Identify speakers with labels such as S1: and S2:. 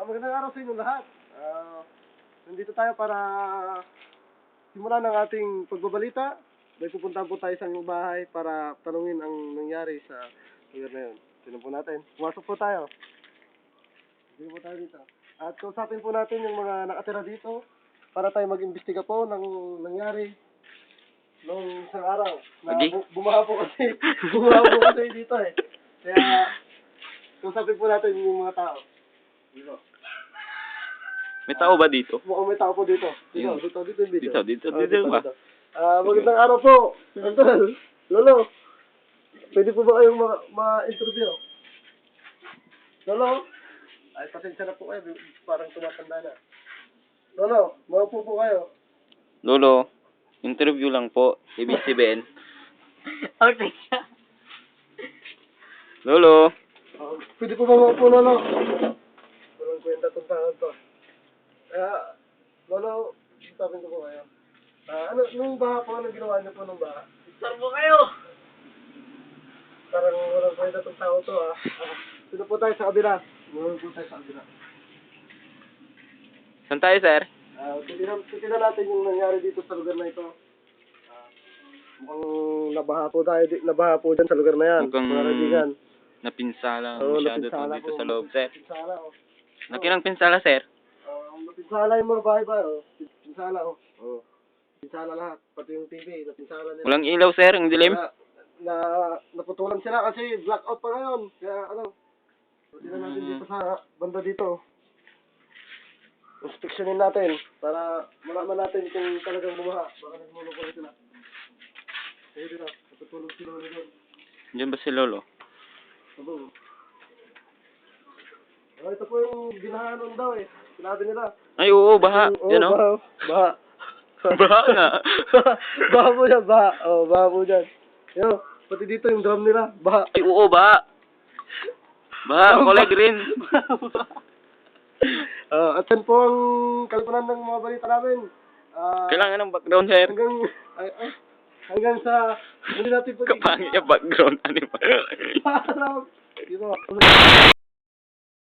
S1: Magandang araw sa inyo lahat. Nandito tayo para simulan ang ating pagbabalita. May pupuntahan po tayo sa inyong bahay para tanungin ang nangyari sa lugar na yun. Sino po natin? Pumasok po tayo. Sino po tayo dito? At kausapin po natin yung mga nakatira dito para tayo mag-imbestiga po ng nangyari noong isang araw. Na bumaha po kasi. Bumaha po kasi dito eh. Kaya kausapin po natin yung mga tao. Dito.
S2: May tao ba dito?
S1: Mukhang may tao po dito. Dito yung video.
S2: Dito ba?
S1: Magandang araw po. Uncle, Lolo. Pwede po ba kayong ma-interview? Lolo? Ay, pasensya na po kayo. Parang tumatanda na. Lolo, maupo po kayo.
S2: Lolo, interview lang po. ABCBN.
S3: Okay.
S2: Lolo.
S1: Pwede po ba maupo, Lolo? Walang kwenta itong taon to. Kaya, Lolo, sabihin ko po kayo. Nung baha po, anong ginawa niyo po nung baha?
S3: Sarbo kayo!
S1: Parang walang kwenta itong tao to, ah. Sino po tayo sa kabila? Sino po tayo sa kabila?
S2: Saan tayo, sir?
S1: Titignan natin yung nangyari dito sa lugar na ito. Mukhang nabaha po dyan sa lugar na yan.
S2: Mukhang
S1: mga kaibigan.
S2: napinsala
S1: Oo,
S2: masyado
S1: napinsala
S2: dito
S1: po.
S2: sa loob, sir.
S1: Pinsala, oh.
S2: Laki ng pinsala, sir.
S1: Napinsala yung mga bahay-bahay, oh. Pinsala, oh. Oh. Pinsala lahat. Pati yung TV, napinsala nila.
S2: Walang ilaw, sir. Ang dilim.
S1: Naputulan sila kasi blackout pa ngayon. Kaya tingnan natin dito sa banda dito. Inspeksyonin natin para malaman natin kung talagang bumaha. Baka nagmulong sila. Kaya dito, natutulog sila ulit doon.
S2: Diyan ba si Lolo?
S1: Abo. Ito po yung ginahan nun daw eh. Sinabi nila.
S2: Ay, oo, baha.
S1: Oo,
S2: Yan, oh.
S1: baha.
S2: Baha nga.
S1: Baha po dyan, baha. Oo, baha po dyan. Yo, pati dito yung drum nila, baha.
S2: Ay, oo, baha. Baha, kulay green.
S1: At yan po ang kalipunan ng mga balita namin.
S2: Kailangan ng background, sir.
S1: Hanggang sa hindi natin
S2: Kapangit yung background. Ano ba?
S1: Dito.